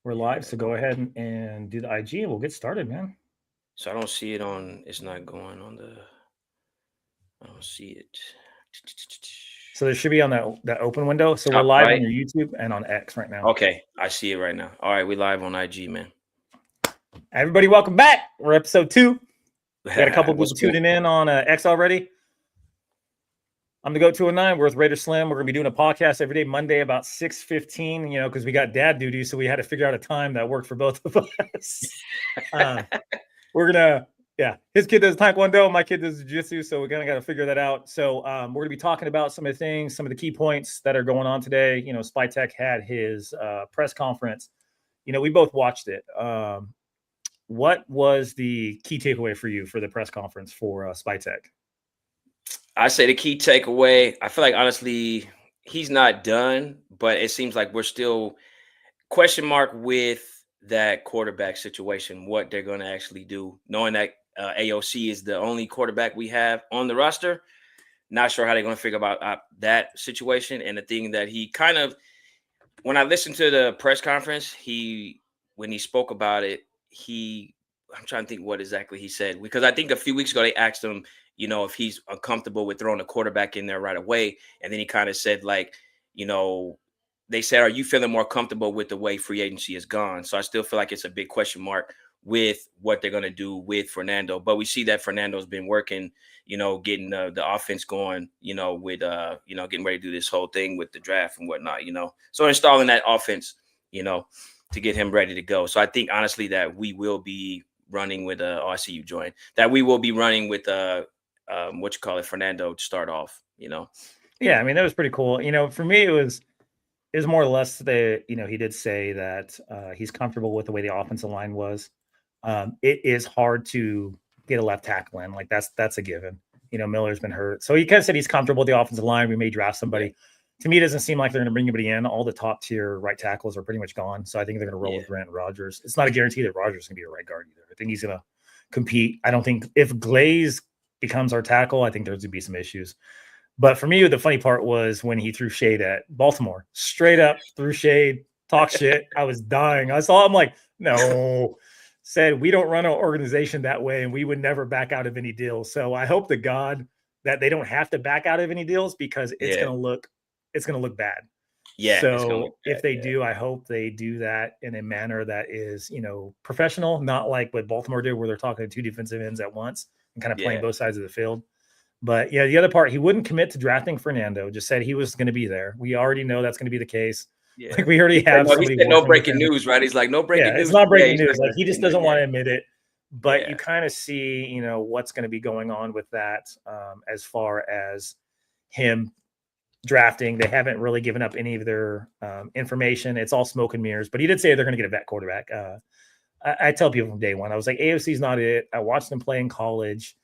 We're live, Yeah. so go ahead and do the IG and we'll get started, man. So I don't see it on. It's not going on the. I don't see it. So there should be on that open window. So we're Top live on right. your YouTube and on X right now. Okay, I see it right now. All right, we live on IG, man. Everybody, welcome back. We're episode 2. We got a couple What's people good? tuning in on X already. I'm the GOAT 209. We're with Raider Slim. We're gonna be doing a podcast every day, Monday about 6:15. Because we got dad duty, so we had to figure out a time that worked for both of us. We're gonna, yeah, his kid does taekwondo, my kid does jiu-jitsu, so we kind of got to figure that out. So we're gonna be talking about some of the things, some of the key points that are going on today. Spytek had his press conference. We both watched it. What was the key takeaway for you for the press conference for Spytek? I say the key takeaway. I feel like honestly, he's not done, but it seems like we're still question mark with that quarterback situation. What they're going to actually do, knowing that AOC is the only quarterback we have on the roster. Not sure how they're going to figure about that situation. And the thing that he kind of, when I listened to the press conference, when he spoke about it, I'm trying to think what exactly he said, because I think a few weeks ago they asked him, if he's uncomfortable with throwing a quarterback in there right away. And then he kind of said, like, they said, are you feeling more comfortable with the way free agency is gone? So I still feel like it's a big question mark with what they're going to do with Fernando. But we see that Fernando's been working, getting the offense going, with, getting ready to do this whole thing with the draft and whatnot, So installing that offense, to get him ready to go. So I think honestly that we will be running with I see you join, that we will be running with Fernando to start off, Yeah, I mean, that was pretty cool. For me, it was more or less that, he did say that he's comfortable with the way the offensive line was. It is hard to get a left tackle in. Like that's a given. Miller's been hurt. So he kind of said he's comfortable with the offensive line. We may draft somebody. Yeah. To me, it doesn't seem like they're going to bring anybody in. All the top tier right tackles are pretty much gone. So I think they're going to roll with Grant Rodgers. It's not a guarantee that Rodgers is going to be a right guard either. I think he's going to compete. I don't think if Glaze becomes our tackle, I think there's going to be some issues. But for me, the funny part was when he threw shade at Baltimore. Straight up threw shade, talk shit. I was dying. I'm like, no. Said we don't run our organization that way, and we would never back out of any deals. So I hope to God that they don't have to back out of any deals, because it's gonna look bad. Yeah. So if they do, I hope they do that in a manner that is, professional, not like what Baltimore did, where they're talking to two defensive ends at once and kind of playing both sides of the field. But yeah, the other part, he wouldn't commit to drafting Fernando. Just said he was going to be there. We already know that's going to be the case. Yeah. Like we already have somebody. He said no breaking news, right? He's like, no breaking news. It's not breaking news. Like he just doesn't want to admit it. But you kind of see, what's going to be going on with that as far as him drafting. They haven't really given up any of their information. It's all smoke and mirrors. But he did say they're going to get a vet quarterback. I tell people from day one, I was like, AOC's not it. I watched him play in college.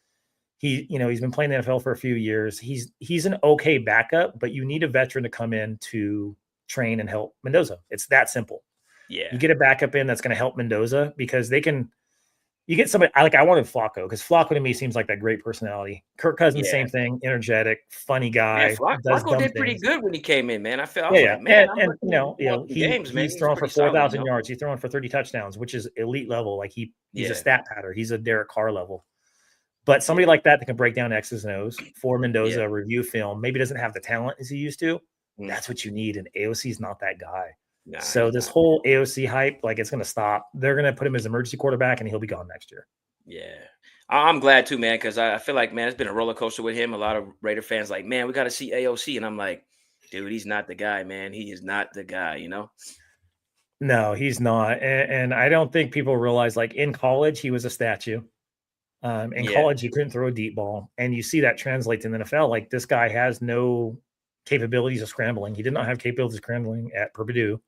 He's been playing the NFL for a few years. He's an okay backup, but you need a veteran to come in to train and help Mendoza. It's that simple. Yeah. You get a backup in that's going to help Mendoza, because you get somebody I wanted Flacco, because Flacco to me seems like that great personality. Kirk Cousins, same thing, energetic, funny guy. Man, Flacco did pretty good when he came in, man. I was like, man, he's throwing for 4,000 yards. He's throwing for 30 touchdowns, which is elite level. Like he's a stat pattern. He's a Derek Carr level. But somebody like that can break down X's and O's for Mendoza, review film, maybe doesn't have the talent as he used to. That's what you need. And AOC is not that guy. Nah, so this whole AOC hype, like, it's going to stop. They're going to put him as emergency quarterback, and he'll be gone next year. Yeah. I'm glad too, man, because I feel like, man, it's been a roller coaster with him. A lot of Raider fans like, man, we got to see AOC. And I'm like, dude, he's not the guy, man. He is not the guy, No, he's not. And I don't think people realize, like, in college, he was a statue. In college, he couldn't throw a deep ball. And you see that translates in the NFL. Like, this guy has no capabilities of scrambling. He did not have capabilities of scrambling at Purdue.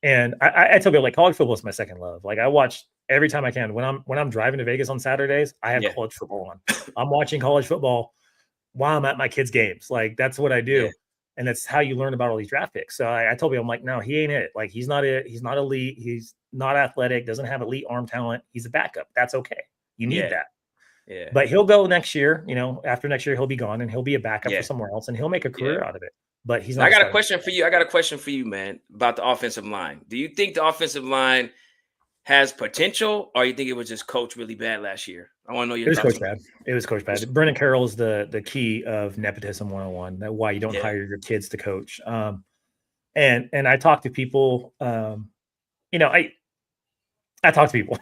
And I tell people, like, college football is my second love. Like, I watch every time I can. When I'm driving to Vegas on Saturdays, I have college football on. I'm watching college football while I'm at my kids' games. Like, that's what I do. Yeah. And that's how you learn about all these draft picks. So I told people, I'm like, no, he ain't it. Like, he's not it. He's not elite. He's not athletic, doesn't have elite arm talent. He's a backup. That's okay. You need that. Yeah. But he'll go next year. After next year, he'll be gone, and he'll be a backup for somewhere else, and he'll make a career out of it. but he's Now, not I a got a starter. question for you. I got a question for you, man, about the offensive line. Do you think the offensive line has potential, or you think it was just coached really bad last year? I want to know your It was thoughts coach on that. bad. It was coach It's- bad. Brendan Carroll is the key of nepotism 101. That why you don't Yeah, hire your kids to coach. And I talk to people. You know, I talk to people.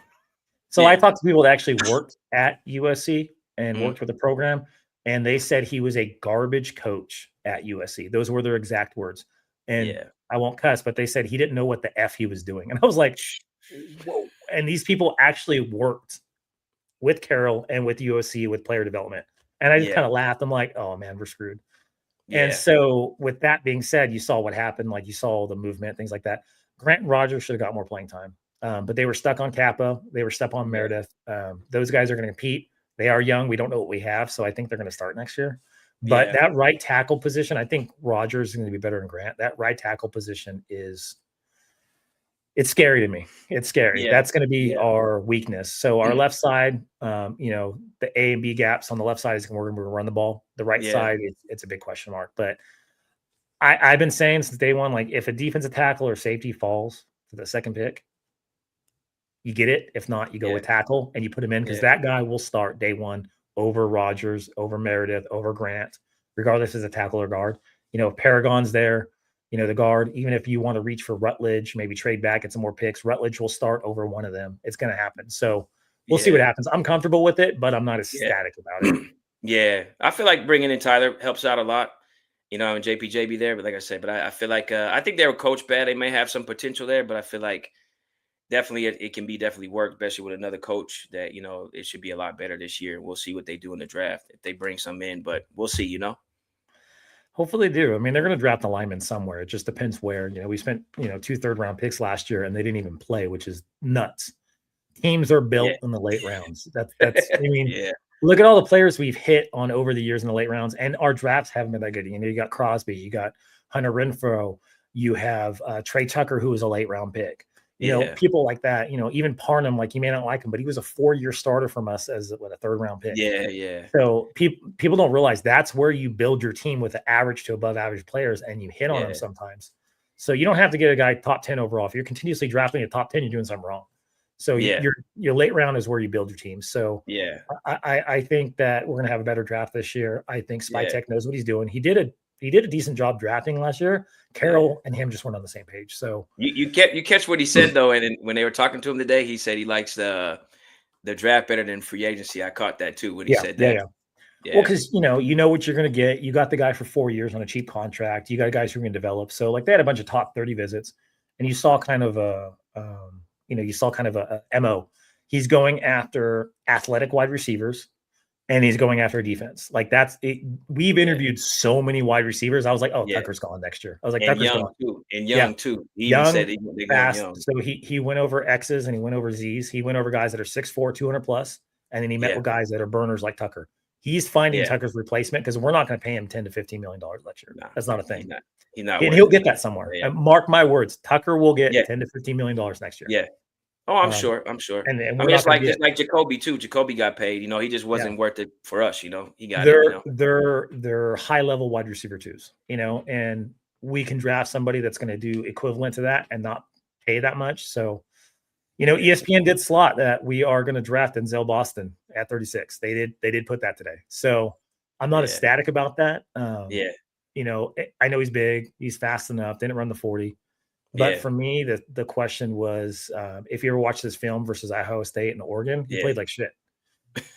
So I yeah, talked to people that actually worked at USC and mhm, worked with the program, and they said he was a garbage coach at USC. Those were their exact words. And yeah, I won't cuss, but they said he didn't know what the F he was doing. And I was like, whoa. And these people actually worked with Carroll and with USC with player development. And I just kind yeah, of laughed. I'm like, oh man, we're screwed. And yeah, so, with that being said, you saw what happened. Like you saw the movement, things like that. Grant and Rogers should have got more playing time, but they were stuck on Kappa. They were stuck on yeah, Meredith. Those guys are going to compete. They are young. We don't know what we have, so I think they're going to start next year. But yeah, that right tackle position, I think Rogers is going to be better than Grant. That right tackle position is it's scary to me. It's scary. yeah, That's going to be yeah, our weakness. So our left side, the A and B gaps on the left side is we're going to run the ball. The right yeah, side, it's a big question mark. But I've been saying since day one, like if a defensive tackle or safety falls to the second pick, you get it. If not, you go yeah, with tackle and you put him in because yeah, that guy will start day one over Rogers, over Meredith, over Grant, regardless if it's a tackle or guard. If Paragon's there, the guard, even if you want to reach for Rutledge, maybe trade back, get some more picks, Rutledge will start over one of them. It's going to happen. So we'll see what yeah, happens. I'm comfortable with it, but I'm not ecstatic about it. yeah. Yeah, I feel like bringing in Tyler helps out a lot. And JPJ there, but like I said, but I feel like I think they were coached bad. They may have some potential there, but I feel like definitely it can be definitely worked, especially with another coach that it should be a lot better this year. We'll see what they do in the draft if they bring some in, but we'll see. Hopefully they do. I mean, they're going to draft a lineman somewhere. It just depends where. We spent, 2 third-round picks last year and they didn't even play, which is nuts. Teams are Yeah. built in the late rounds. That's I mean, Yeah. look at all the players we've hit on over the years in the late rounds, and our drafts haven't been that good. You got Crosby, you got Hunter Renfro, you have Trey Tucker, who was a late round pick. Yeah. People like that. Even Parnham, like you may not like him, but he was a 4-year starter from us as a third round pick. Yeah. Yeah. So people don't realize that's where you build your team with the average to above average players, and you hit on them Yeah. sometimes. So you don't have to get a guy top 10 overall. If you're continuously drafting a top 10, you're doing something wrong. So Yeah. your late round is where you build your team. So Yeah. I think that we're gonna have a better draft this year. I think Yeah. Spytek knows what he's doing. He did a decent job drafting last year. Yeah. Carroll and him just weren't on the same page. So You catch what he said though, and then when they were talking to him today, he said he likes the draft better than free agency. I caught that too when he yeah, said yeah, that. yeah. Well, Yeah. because you know what you're gonna get. You got the guy for 4 years on a cheap contract. You got guys who are gonna develop. So like they had a bunch of top 30 visits, and you saw kind of a MO. He's going after athletic wide receivers and he's going after a defense. Like that's it. We've Yeah. interviewed so many wide receivers. I was like, oh, Yeah. Tucker's gone next year. I was like, And Tucker's young gone. too. And Yeah. young too. He even said Young, they're going fast. young. So he went over X's and he went over Z's. He went over guys that are 6'4", 200 plus. And then he met Yeah. with guys that are burners like Tucker. He's finding Yeah. Tucker's replacement because we're not going to pay him $10 to $15 million next year. Nah, That's not a he's thing. not. He's not And worth he'll it. get that somewhere. Yeah. And mark my words, Tucker will get Yeah. $10 to $15 million next year. Yeah. Oh, I'm Um, sure. I'm sure. and I we're mean, not it's going to like be just like Jacoby too. Jacoby got paid. He just yeah. wasn't worth it for us. He got They're it. they're high level wide receiver twos, and we can draft somebody that's going to do equivalent to that and not pay that much. So, Yeah. ESPN did slot that we are going to draft Denzel Boston at 36. They did put that today. So I'm not Yeah. ecstatic about that. Yeah. I know he's big, he's fast enough, didn't run the 40. But Yeah. for me, the question was, if you ever watched this film versus Ohio State and Oregon, he Yeah. played like shit.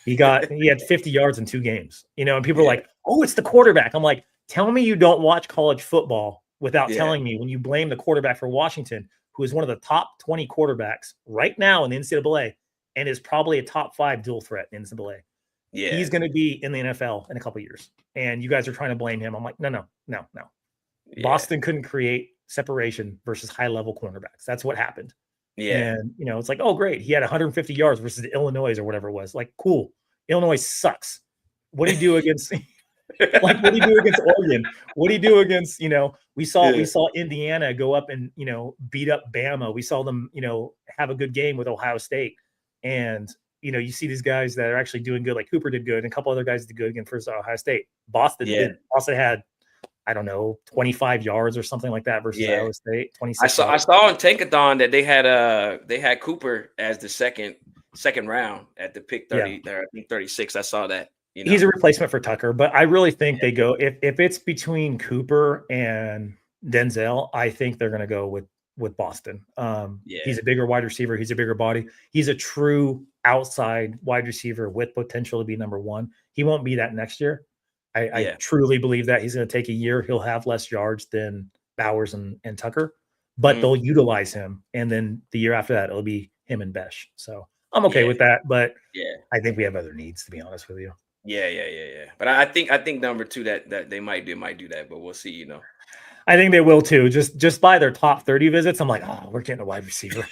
He had 50 yards in 2 games, and people are Yeah. like, oh, it's the quarterback. I'm like, tell me you don't watch college football without Yeah. telling me when you blame the quarterback for Washington, who is one of the top 20 quarterbacks right now in the NCAA and is probably a top 5 dual threat in NCAA. Yeah. He's going to be in the NFL in a couple of years. And you guys are trying to blame him. I'm like, no. Yeah. Boston couldn't create separation versus high level cornerbacks. That's what happened. Yeah. And, it's like, oh, great. He had 150 yards versus Illinois or whatever it was. Like, cool. Illinois sucks. What do you do against what do you do against Oregon? What do you do against, we saw Indiana go up and, beat up Bama. We saw them, have a good game with Ohio State. And, you see these guys that are actually doing good, like Cooper did good, and a couple other guys did good against first Ohio State. Boston did. Boston had, I don't know, 25 yards or something like that versus Yeah. Iowa State, I 26 saw I yards. saw on Tankathon that they had Cooper as the second round at the pick Yeah. 30 or I think 36. I saw that, you He's know. a replacement for Tucker, but I really think Yeah. they go if it's between Cooper and Denzel, I think they're going to go with Boston. Yeah. He's a bigger wide receiver. He's a bigger body. He's a true outside wide receiver with potential to be number one. He won't be that next year. I Yeah. truly believe that he's going to take a year. He'll have less yards than Bowers and Tucker, but Mhm. they'll utilize him. And then the year after that, it'll be him and Besh. So I'm okay Yeah. with that. But Yeah. I think we have other needs, to be honest with you. Yeah. But I think number two that they might do that, but we'll see, you know. I think they will too. Just by their top 30 visits, I'm like, oh, we're getting a wide receiver.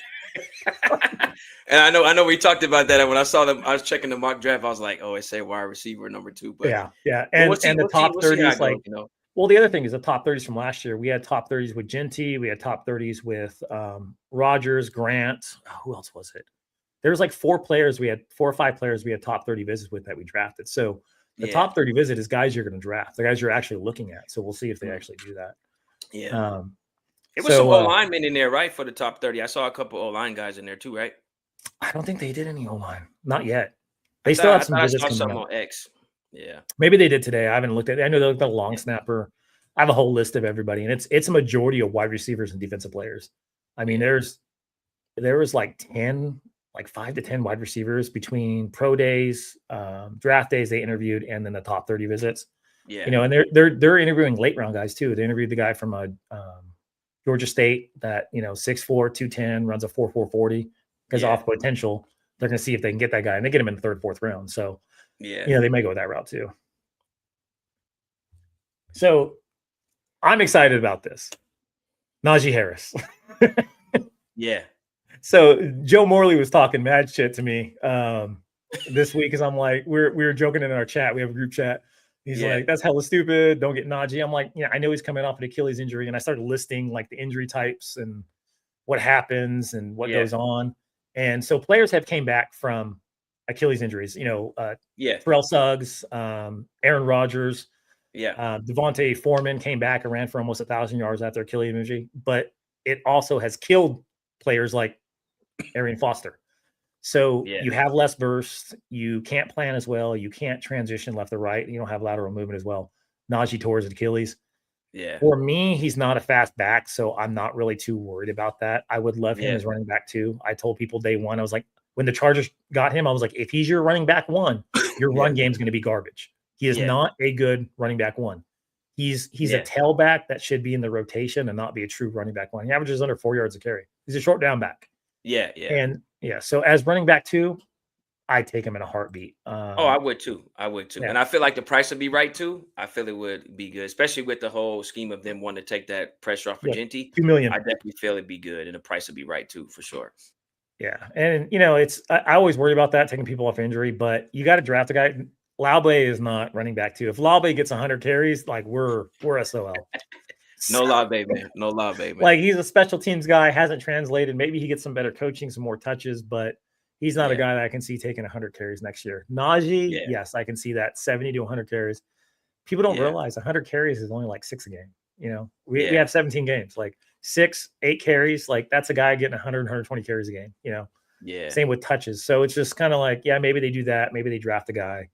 And I know we talked about that. And when I saw them, I was checking the mock draft. I was like, oh, it say wide receiver number two, but Yeah. we'll And see, the top we'll see how 30s, it goes, like, you know. well, the other thing is the top 30s from last year. We had top 30s with Genty, we had top 30s with Rogers, Grant. Oh, who else was it? There was like four or five players we had top 30 visits with that we drafted. So the Yeah. top 30 visit is guys you're going to draft, the guys you're actually looking at. So we'll see if they Mm. actually do that. Yeah. Um, It was some so O linemen in there, right? For the top 30. I saw a couple O line guys in there too, right? I don't think they did any O line, not yet. I They still thought have I some thought I visits saw coming some up. on X. Yeah. Maybe they did today. I haven't looked at it. I know they looked at a long Yeah. snapper. I have a whole list of everybody, and it's a majority of wide receivers and defensive players. I mean, Yeah. there was like 10, like 5 to 10 wide receivers between pro days, draft days they interviewed, and then the top 30 visits. Yeah. You know, and they're interviewing late round guys too. They interviewed the guy from Georgia State that 6'4", 210, runs a 4.4 40 because Yeah. off potential. They're going to see if they can get that guy, and they get him in the third, fourth round. So Yeah. they may go that route too. So I'm excited about this. Najee Harris. Yeah. So Joe Morley was talking mad shit to me this week because I'm like, we were joking in our chat. We have a group chat. He's Yeah. like, that's hella stupid. Don't get Najee. I'm like, I know he's coming off an Achilles injury. And I started listing like the injury types and what happens and what Yeah. goes on. And so players have came back from Achilles injuries, Yeah. Terrell Suggs, Aaron Rodgers, Yeah. Devontae Foreman came back and ran for almost 1,000 yards after Achilles injury, but it also has killed players like Arian Foster. So Yeah. you have less bursts. You can't plan as well. You can't transition left to right. You don't have lateral movement as well. Najee tore his Achilles. Yeah. For me, he's not a fast back, so I'm not really too worried about that. I would love him Yeah. as running back too. I told people day one, I was like, when the Chargers got him, I was like, if he's your running back one, your Yeah. run game's going to be garbage. He is Yeah. not a good running back one. He's Yeah. a tailback that should be in the rotation and not be a true running back one. He averages under 4 yards a carry. He's a short down back. Yeah. And so as running back two, I take him in a heartbeat. Oh, I would too. Yeah. And I feel like the price would be right too. I feel it would be good, especially with the whole scheme of them wanting to take that pressure off for Genty. 2 million. I definitely feel it'd be good, and the price would be right too, for sure. Yeah. And it's I always worry about that, taking people off injury, but you got to draft a guy. Laube is not running back two. If Laube gets 100 carries, like we're SOL. No Laube, man. No Laube, man. Like he's a special teams guy, hasn't translated. Maybe he gets some better coaching, some more touches, but he's not a guy that I can see taking 100 carries next year. Najee, yes, I can see that 70 to 100 carries. People don't realize 100 carries is only like 6 a game. We have 17 games, like 6, 8 carries. Like that's a guy getting 100, 120 carries a game. Yeah. Same with touches. So it's just kind of like, maybe they do that. Maybe they draft a guy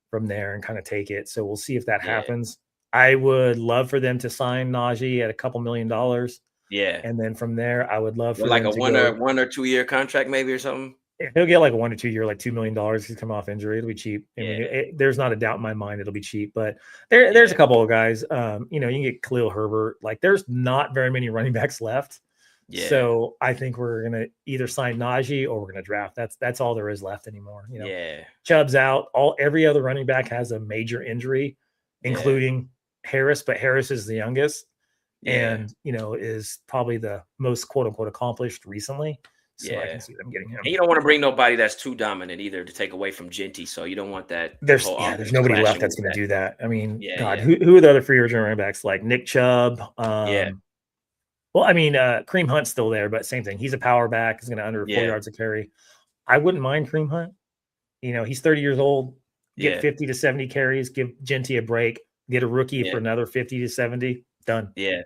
from there and kind of take it. So we'll see if that happens. I would love for them to sign Najee at a couple $1 million. Yeah. And then from there, I would love for like them a to one or 2 year contract, maybe, or something. He'll get like a 1 or 2 year, like $2 million. He's come off injury. It'll be cheap. I mean, there's not a doubt in my mind it'll be cheap. But there's a couple of guys. You can get Khalil Herbert. Like there's not very many running backs left. Yeah. So I think we're gonna either sign Najee or we're gonna draft. That's all there is left anymore. Chubb's out. Every other running back has a major injury, including Harris, but Harris is the youngest and is probably the most quote unquote accomplished recently. So I can see them getting him. And you don't want to bring nobody that's too dominant either to take away from Genty. So you don't want that. There's nobody left that's going to do that. I mean, who are the other free agent running backs like Nick Chubb? Well, I mean, Kareem Hunt's still there, but same thing. He's a power back. He's going to under 4 yards a carry. I wouldn't mind Kareem Hunt. He's 30 years old. Get 50 to 70 carries. Give Genty a break. Get a rookie Yeah. for another 50 to 70. Done. Yeah.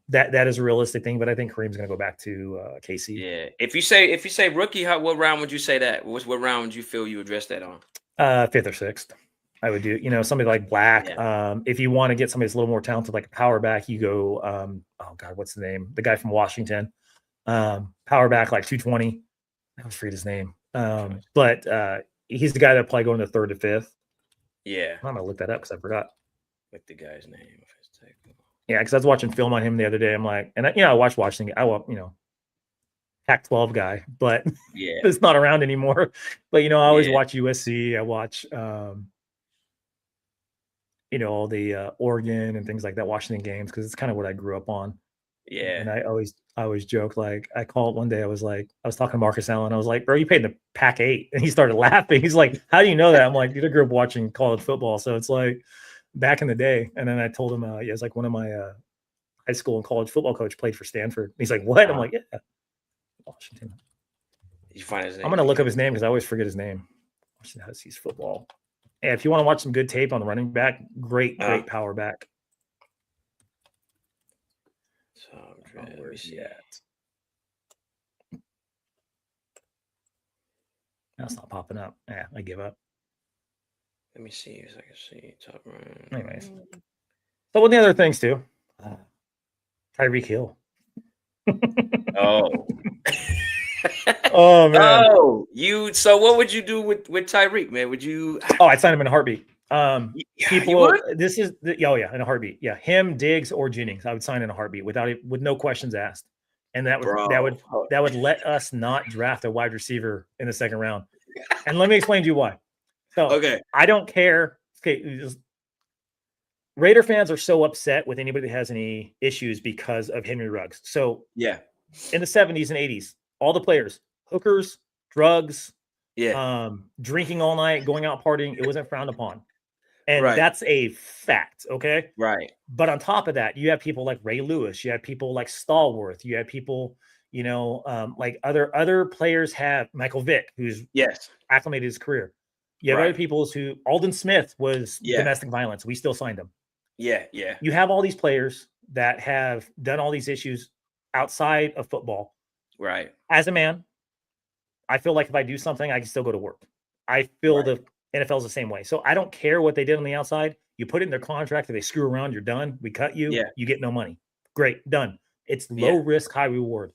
That is a realistic thing, but I think Kareem's going to go back to KC. Yeah. If you say rookie, what round would you say that? What round would you feel you address that on? 5th or 6th. I would do, somebody like Black. Yeah. If you want to get somebody that's a little more talented, like a power back, you go, oh God, what's the name? The guy from Washington. Power back, like 220. I was forget his name. But he's the guy that probably going to 3rd to 5th. Yeah. I'm gonna look that up because I forgot. What the guy's name? Yeah, because I was watching film on him the other day. I'm like, and I watched Washington. Pac-12 guy, but yeah, it's not around anymore. But I always watch USC. I watch all the Oregon and things like that, Washington games, because it's kind of what I grew up on. Yeah. And I always joke, like, I called one day, I was talking to Marcus Allen, I was like, bro, you paid in the Pac-8. And he started laughing. He's like, how do you know that? I'm like, dude, I grew up watching college football. So it's like back in the day. And then I told him, it was like one of my high school and college football coach played for Stanford. He's like, what? I'm like, yeah. Washington. You find his name? I'm going to look up his name because I always forget his name. Washington Huskies football. And if you want to watch some good tape on the running back, great power back. So where's he at? That's not popping up. Yeah, I give up. Let me see if I can see top right. Anyways, so one of the other things too, Tyreek Hill. Oh. Oh man. Oh, so what would you do with Tyreek, man? Would you? Oh, I'd sign him in a heartbeat. People, this is in a heartbeat. Yeah, him, Diggs, or Jennings. I would sign in a heartbeat with no questions asked. And that would let us not draft a wide receiver in the 2nd round. And let me explain to you why. So okay, I don't care. Okay, Raider fans are so upset with anybody that has any issues because of Henry Ruggs. So yeah, in the 70s and 80s, all the players, hookers, drugs, drinking all night, going out partying, it wasn't frowned upon. And that's a fact, okay? Right. But on top of that, you have people like Ray Lewis, you have people like Stallworth, you have people, like other players have Michael Vick, who's acclimated his career. You have other people who Alden Smith was domestic violence. We still signed him. Yeah. You have all these players that have done all these issues outside of football. Right. As a man, I feel like if I do something, I can still go to work. I feel the NFL is the same way. So I don't care what they did on the outside. You put it in their contract. If they screw around, you're done. We cut you. Yeah. You get no money. Great. Done. It's low risk, high reward.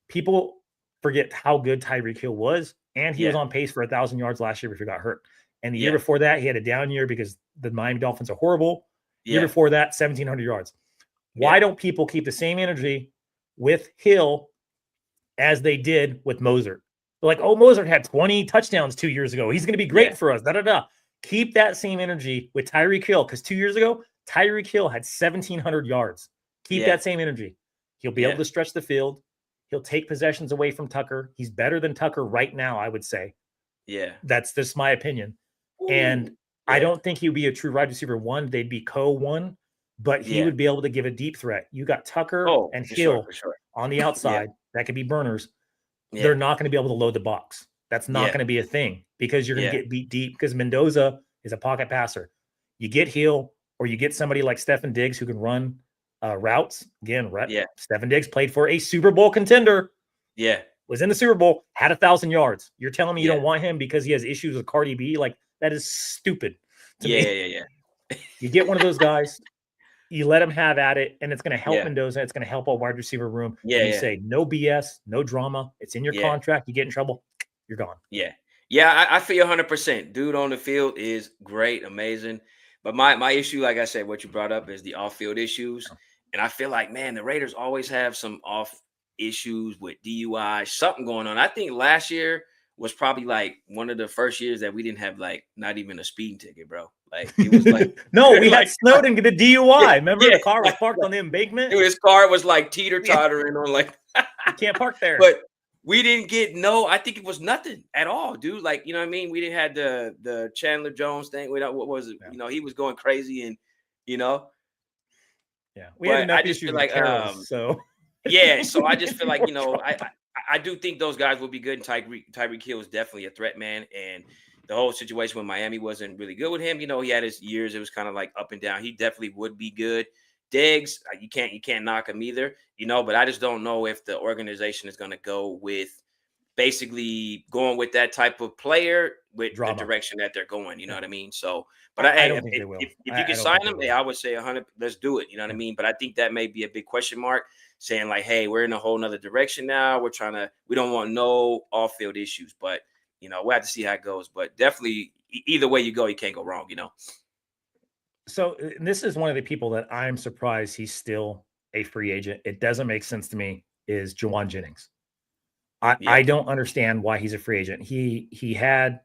People forget how good Tyreek Hill was. And he was on pace for 1,000 yards last year before he got hurt. And the year before that, he had a down year because the Miami Dolphins are horrible. Year before that, 1,700 yards. Why don't people keep the same energy with Hill as they did with Mozart? They're like, oh, Mozart had 20 touchdowns 2 years ago. He's going to be great for us. Keep that same energy with Tyreek Hill, because 2 years ago, Tyreek Hill had 1,700 yards. Keep that same energy. He'll be able to stretch the field. He'll take possessions away from Tucker. He's better than Tucker right now, I would say. Yeah. That's just my opinion. Ooh. And I don't think he would be a true wide receiver one. They'd be co-one, but he would be able to give a deep threat. You got Tucker and Hill on the outside. That could be burners. They're not going to be able to load the box. That's not going to be a thing, because you're going to get beat deep, because Mendoza is a pocket passer. You get Hill, or you get somebody like Stefan Diggs who can run routes. Again, Stefan Diggs played for a Super Bowl contender. Yeah. Was in the Super Bowl, had 1,000 yards. You're telling me you don't want him because he has issues with Cardi B? Like, that is stupid to me. Yeah. You get one of those guys, you let him have at it, and it's going to help Mendoza. It's going to help a wide receiver room. Yeah. You say no BS, no drama. It's in your contract. You get in trouble, you're gone. Yeah. I feel 100%. Dude on the field is great, amazing. But my issue, like I said, what you brought up is the off-field issues. And I feel like, man, the Raiders always have some off issues with DUI, something going on. I think last year was probably like one of the first years that we didn't have like not even a speeding ticket, bro. Like, it was like no, we had Snowden get a DUI. Remember, the car was parked on the embankment. His car was like teeter-tottering on, like you can't park there. But we didn't get I think it was nothing at all, dude. Like, you know what I mean? We didn't have the Chandler Jones thing. What was it? Yeah. He was going crazy, and we had enough issues with Carroll, so so I just feel like, I do think those guys will be good, and Tyreek Hill is definitely a threat, man. And the whole situation with Miami wasn't really good with him. You know, he had his years. It was kind of like up and down. He definitely would be good. Diggs, you can't knock him either. You know, but I just don't know if the organization is going to go with basically going with that type of player with the Drama. direction that they're going. You know Yeah. what I mean? So, but I, I hey, don't think they will. if you I can don't sign think they him, hey, will. I would say 100. Let's do it. You know what I Yeah. mean? But I think that may be a big question mark, saying like, hey, we're in a whole nother direction now. We don't want no off field issues, but you know, we'll have to see how it goes. But definitely, either way you go, you can't go wrong. You know? So this is one of the people that I'm surprised he's still a free agent. It doesn't make sense to me. Is Jawan Jennings? I Yeah, don't understand why he's a free agent. He had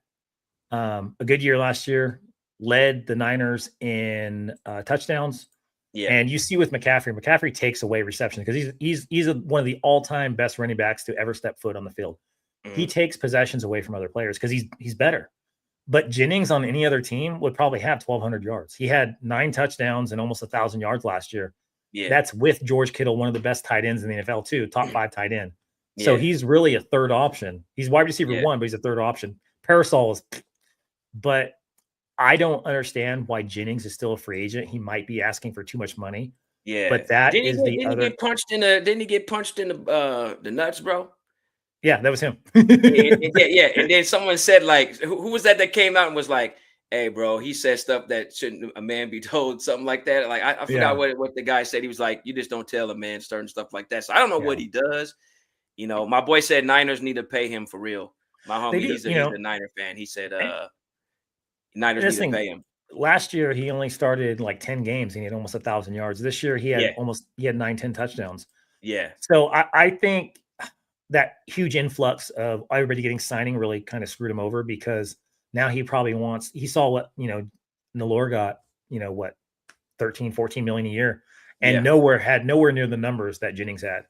a good year last year, led the Niners in touchdowns. yeah, And you see with McCaffrey, McCaffrey takes away reception because one of the all-time best running backs to ever step foot on the field. He mhm, takes possessions away from other players because he's better. But Jennings on any other team would probably have 1,200 yards. He had 9 touchdowns and almost 1,000 yards last year. yeah, That's with George Kittle, one of the best tight ends in the NFL, too, top 5 tight end. So yeah, he's really a third option. He's wide receiver yeah, 1, but he's a third option. Parasol is, but I don't understand why Jennings is still a free agent. He might be asking for too much money, yeah. but that is the other. Didn't he get punched in the nuts, bro? Yeah, that was him. Yeah. And then someone said, like, who was that came out and was like, "Hey, bro, he said stuff that shouldn't a man be told," something like that. Like, I forgot Yeah, what the guy said. He was like, "You just don't tell a man certain stuff like that." So I don't know what yeah, he does. You know, my boy said Niners need to pay him for real. My they homie, do. he's a Niner fan. He said, And Niners need this to thing pay him. last year he only started like 10 games and he had almost 1,000 yards. This year Yeah, he had 9, 10 touchdowns. yeah, So I think that huge influx of everybody getting signing really kind of screwed him over because now he saw what, Nalor got, what, 13, 14 million a year and yeah, nowhere near the numbers that Jennings had.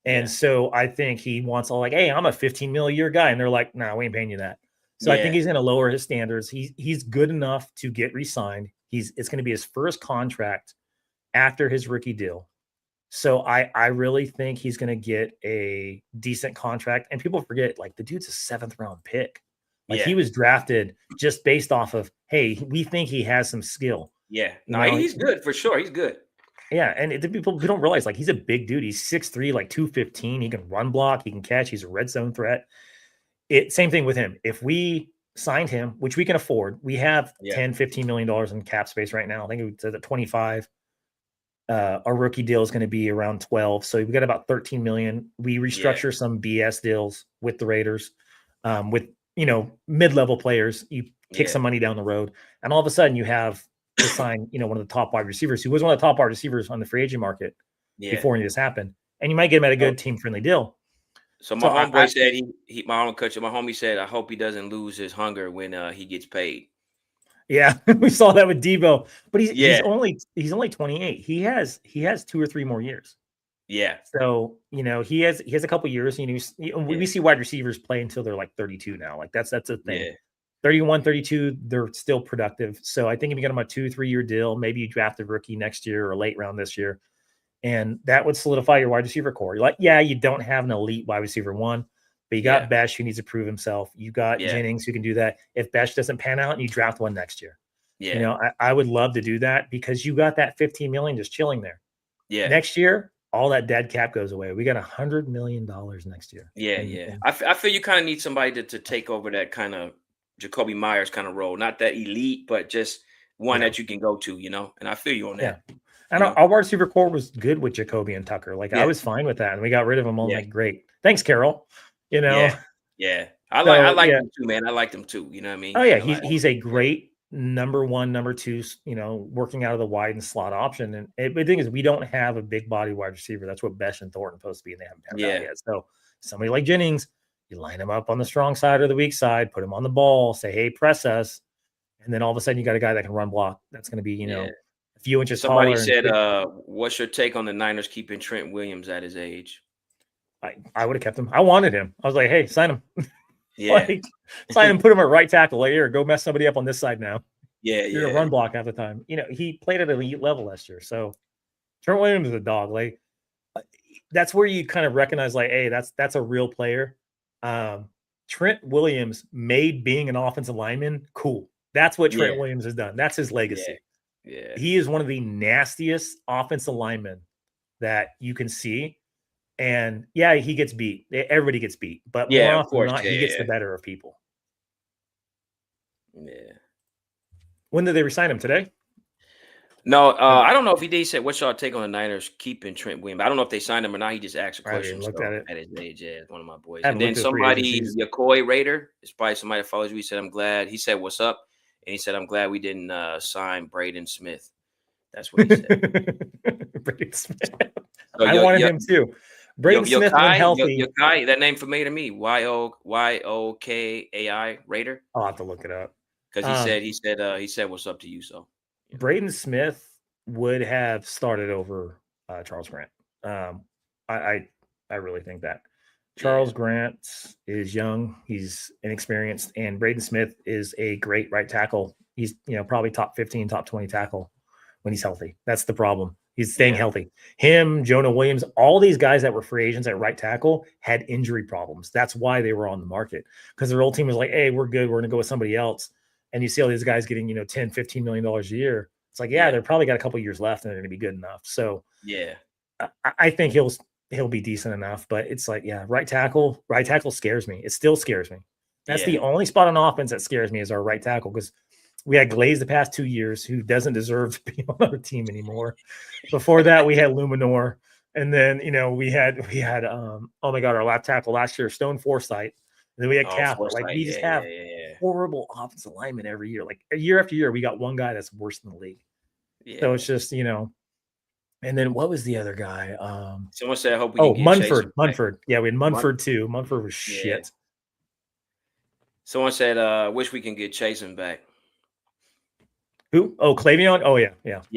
And yeah, so I think he wants all like, hey, I'm a 15 mil a year guy. And they're like, no, we ain't paying you that. So I think yeah, he's going to lower his standards. He's good enough to get re-signed. It's going to be his first contract after his rookie deal. So I really think he's going to get a decent contract. And people forget, like, the dude's a 7th round pick. Like, he yeah, was drafted just based off of, hey, we think he has some skill. yeah. You No, know, he's good for sure. He's good. yeah, and the people who don't realize, like, he's a big dude. He's 6'3", like 215. He can run block, he can catch, he's a red zone threat. Same thing with him. If we signed him, which we can afford, we have Yeah, 10, $15 million in cap space right now. I think we said at 25. Our rookie deal is going to be around 12. So we've got about 13 million. We yeah, restructure some BS deals with the Raiders, with mid-level players. You kick yeah, some money down the road, and all of a sudden you have to sign, one of the top wide receivers who was one of the top wide receivers on the free agent market yeah. before any of this happened. And you might get him at a So, good team friendly deal. so my So homeboy said my homie said, I hope he doesn't lose his hunger when he gets paid. yeah, we saw that with Debo, but he's Yeah, only 28. He has 2 or 3 more years. yeah, So, he has a couple years, we yeah, see wide receivers play until they're like 32 now. Like that's a thing. yeah. 31, 32, they're still productive. So I think if you get them a 2, 3 year deal, maybe you draft a rookie next year or late round this year, and that would solidify your wide receiver core. You're like, yeah, you don't have an elite wide receiver 1, but you Yeah, got Besh who needs to prove himself. You got yeah, Jennings who can do that. If Besh doesn't pan out, you draft one next year. yeah, I would love to do that because you got that 15 million just chilling there. yeah, Next year, all that dead cap goes away. We got $100 million next year. yeah, yeah. I feel you kind of need somebody to take over that kind of Jacoby Myers kind of role. Not that elite, but just one Yeah. that you can go to, you know. And I feel you on Yeah. that, And you our, know. our wide receiver core was good with Jacoby and Tucker. Like, I Yeah, was fine with that. And we got rid of them all. yeah, Like, great. Thanks, Carol. You yeah, know, yeah. I so like yeah. them too, man. I like them too. You know what I Oh mean? yeah, I like, he's a yeah, great number 1, number 2, working out of the wide and slot option. And the thing is, we don't have a big body wide receiver. That's what Besh and Thornton supposed to be, and they haven't panned out yeah, yet. So somebody like Jennings, you line him up on the strong side or the weak side, put him on the ball, say, hey, press us. And then all of a sudden you got a guy that can run block. That's going to be, yeah. a few inches Somebody taller and said, big. "What's your take on the Niners keeping Trent Williams at his age?" I would have kept him. I wanted him. I was like, hey, sign him. Yeah, Like, sign him, put him at right tackle. Like, here, go mess somebody up on this side now. yeah, You're gonna yeah, run block half the time. He played at an elite level last year. So Trent Williams is a dog. Like, that's where you kind of recognize, like, hey, that's a real player. Um, Trent Williams made being an offensive lineman cool. That's what Trent Yeah. Williams has done. That's his legacy. Yeah. He is one of the nastiest offensive linemen that you can see. And yeah, he gets beat. Everybody gets beat, but more Yeah, of often than course. not, Yeah, he gets yeah, the better of people. yeah. When did they resign him? Today? No, I don't know if he did. He said, "What's y'all take on the Niners keeping Trent Williams?" I don't know if they signed him or not. He just asked a I haven't question. even looked at So it. at his age, yeah, one of my boys. I And haven't then looked at the free somebody, agencies. Yakoi Raider, it's probably somebody that follows you. He said, "I'm glad." He said, "What's up?" And he said, "I'm glad we didn't sign Braden Smith." That's what he said. Braden Smith. So I wanted him too. Braden Smith, when healthy. Yokai, that name familiar to me. Yokai Raider. I'll have to look it up. Because he said, "What's up to you?" So Braden Smith would have started over Charles Grant. I really think that Charles Grant is young, he's inexperienced, and Braden Smith is a great right tackle. He's probably top 15, top 20 tackle when he's healthy. That's the problem. He's staying healthy. Him, Jonah Williams, all these guys that were free agents at right tackle had injury problems. That's why they were on the market, because their old team was like, hey, we're good. We're going to go with somebody else. And you see all these guys getting, $10, $15 million a year. It's like, they're probably got a couple years left and they're going to be good enough. So I think he'll be decent enough, but it's like, right tackle scares me. It still scares me. That's the only spot on offense that scares me is our right tackle, because we had Glaze the past 2 years, who doesn't deserve to be on our team anymore. Before that, we had Luminor. And then, we had oh my God, our left tackle last year, Stone Forsythe. And then we had Kappa. Like, we just have horrible offensive linemen every year. Like, year after year, we got one guy that's worse than the league. So it's just, and then what was the other guy? Someone said, I hope we can get Munford. Munford. Yeah, we had Munford too. Munford was shit. Someone said, wish we can get Chasen back. Who? Oh, Clavion? Oh, yeah.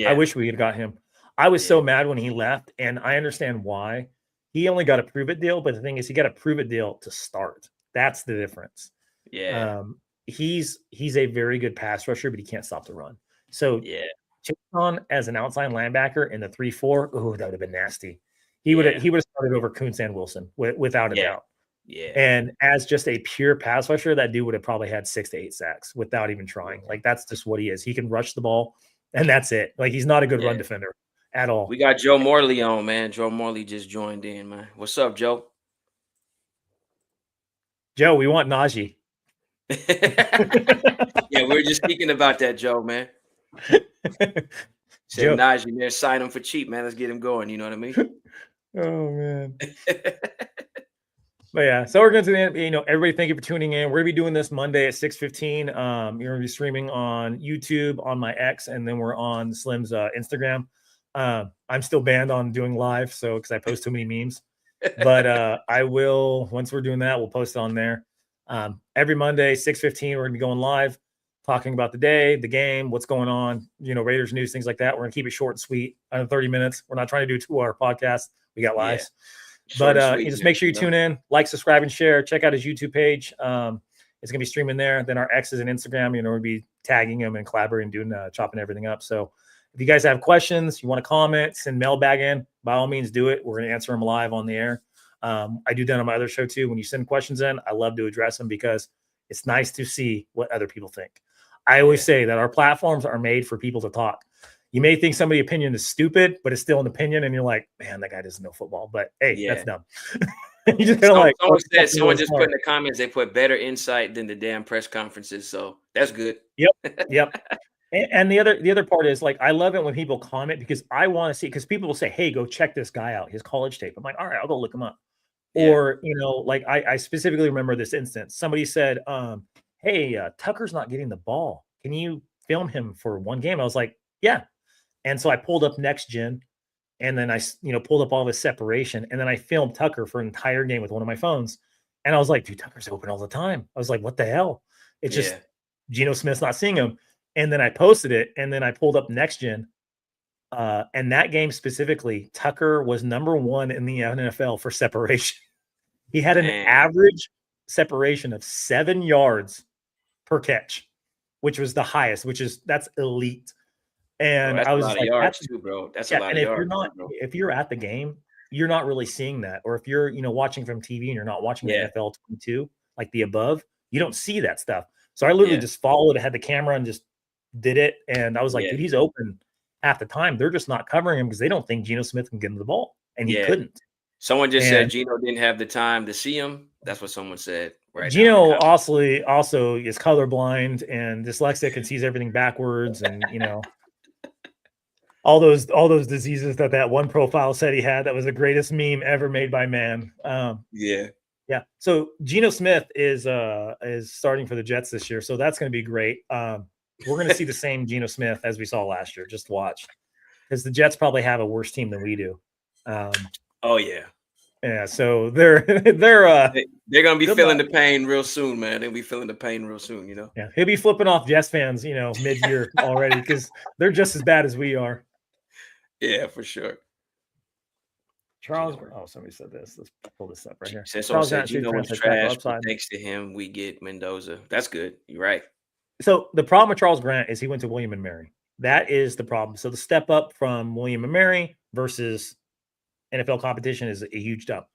I wish we had got him. I was so mad when he left, and I understand why. He only got a prove-it deal, but the thing is, he got a prove-it deal to start. That's the difference. Yeah. He's a very good pass rusher, but he can't stop the run. So Chasen as an outside linebacker in the 3-4, oh, that would have been nasty. He would have started over Kuntz and Wilson without a doubt. Yeah. And as just a pure pass rusher, that dude would have probably had 6 to 8 sacks without even trying. Like, that's just what he is. He can rush the ball, and that's it. Like, he's not a good run defender at all. We got Joe Morley on, man. Joe Morley just joined in, man. What's up, Joe? Joe, we want Najee. Yeah, we were just speaking about that, Joe, man. Said Najee, man, sign him for cheap, man. Let's get him going. You know what I mean? Oh, man. But yeah, so we're going to the end. Everybody, thank you for tuning in. We're going to be doing this Monday at 6:15. You're going to be streaming on YouTube, on my X, and then we're on Slim's Instagram. I'm still banned on doing live, so because I post too many memes. But I will, once we're doing that, we'll post it on there. Every Monday, 6:15, we're going to be going live, talking about the day, the game, what's going on, Raiders news, things like that. We're going to keep it short and sweet, under 30 minutes. We're not trying to do a 2-hour podcast. We got lives. But just make sure you tune in, like, subscribe, and share. Check out his YouTube page. It's going to be streaming there. Then our X's and Instagram, we'll be tagging him and collaborating, doing chopping everything up. So if you guys have questions, you want to comment, send mailbag in, by all means, do it. We're going to answer them live on the air. I do that on my other show too. When you send questions in, I love to address them because it's nice to see what other people think. I always say that our platforms are made for people to talk. You may think somebody's opinion is stupid, but it's still an opinion, and you're like, man, that guy doesn't know football. But hey, that's dumb. You just kind of like someone just put in the comments, they put better insight than the damn press conferences. So that's good. Yep. And the other part is, like, I love it when people comment, because I want to see, because people will say, hey, go check this guy out, his college tape. I'm like, all right, I'll go look him up. Or, like I specifically remember this instance. Somebody said, hey, Tucker's not getting the ball. Can you film him for one game? I was like, yeah. And so I pulled up Next Gen, and then I, pulled up all this separation, and then I filmed Tucker for an entire game with one of my phones. And I was like, dude, Tucker's open all the time. I was like, what the hell? It's just Geno Smith's not seeing him. And then I posted it, and then I pulled up Next Gen. And that game specifically, Tucker was number 1 in the NFL for separation. He had an average separation of 7 yards per catch, which was the highest, that's elite. And bro, I was like, yards too, bro. That's a lot of yards. If you're at the game, you're not really seeing that. Or if you're, watching from TV and you're not watching the NFL 22, like the above, you don't see that stuff. So I literally just followed, had the camera and just did it. And I was like, dude, he's open half the time. They're just not covering him because they don't think Geno Smith can get him the ball. And he couldn't. Someone just said Geno didn't have the time to see him. That's what someone said. Right. Geno also is colorblind and dyslexic and sees everything backwards, and all those diseases that one profile said he had. That was the greatest meme ever made by man. Yeah. So Geno Smith is starting for the Jets this year, so that's going to be great. We're going to see the same Geno Smith as we saw last year. Just watch, because the Jets probably have a worse team than we do. Yeah, so they're gonna be feeling the pain real soon, man. They'll be feeling the pain real soon, Yeah, he'll be flipping off Jets fans, mid-year already, because they're just as bad as we are. Yeah, for sure. Somebody said this. Let's pull this up right here. Charles said Geno was trash, but thanks to him, we get Mendoza. That's good. You're right. So the problem with Charles Grant is he went to William and Mary. That is the problem. So the step up from William and Mary versus NFL competition is a huge jump.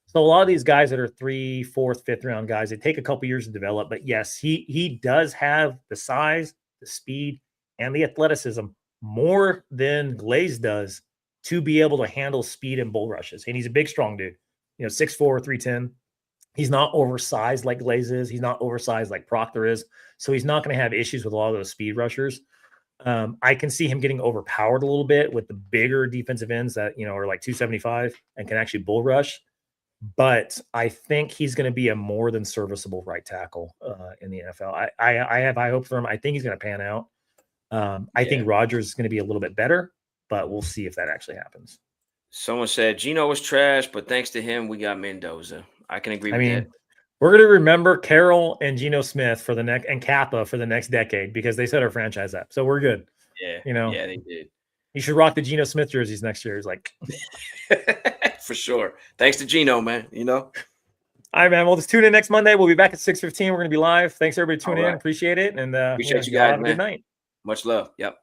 So a lot of these guys that are 3, 4th, 5th round guys, they take a couple years to develop. But yes, he does have the size, the speed, and the athleticism more than Glaze does to be able to handle speed and bull rushes. And he's a big, strong dude. 6'4", 310. He's not oversized like Glaze is. He's not oversized like Proctor is. So he's not going to have issues with a lot of those speed rushers. I can see him getting overpowered a little bit with the bigger defensive ends that, are like 275 and can actually bull rush. But I think he's going to be a more than serviceable right tackle in the NFL. I have high hopes for him. I think he's going to pan out. I think Rodgers is going to be a little bit better, but we'll see if that actually happens. Someone said Geno was trash, but thanks to him, we got Mendoza. I can agree with that. We're going to remember Carroll and Geno Smith and Kappa for the next decade, because they set our franchise up. So we're good. Yeah. Yeah, they did. You should rock the Geno Smith jerseys next year. He's like, for sure. Thanks to Geno, man. All right, man. We'll just tune in next Monday. We'll be back at 6:15. We're going to be live. Thanks everybody tuning in. Appreciate it. And appreciate you guys, have a good night. Much love. Yep.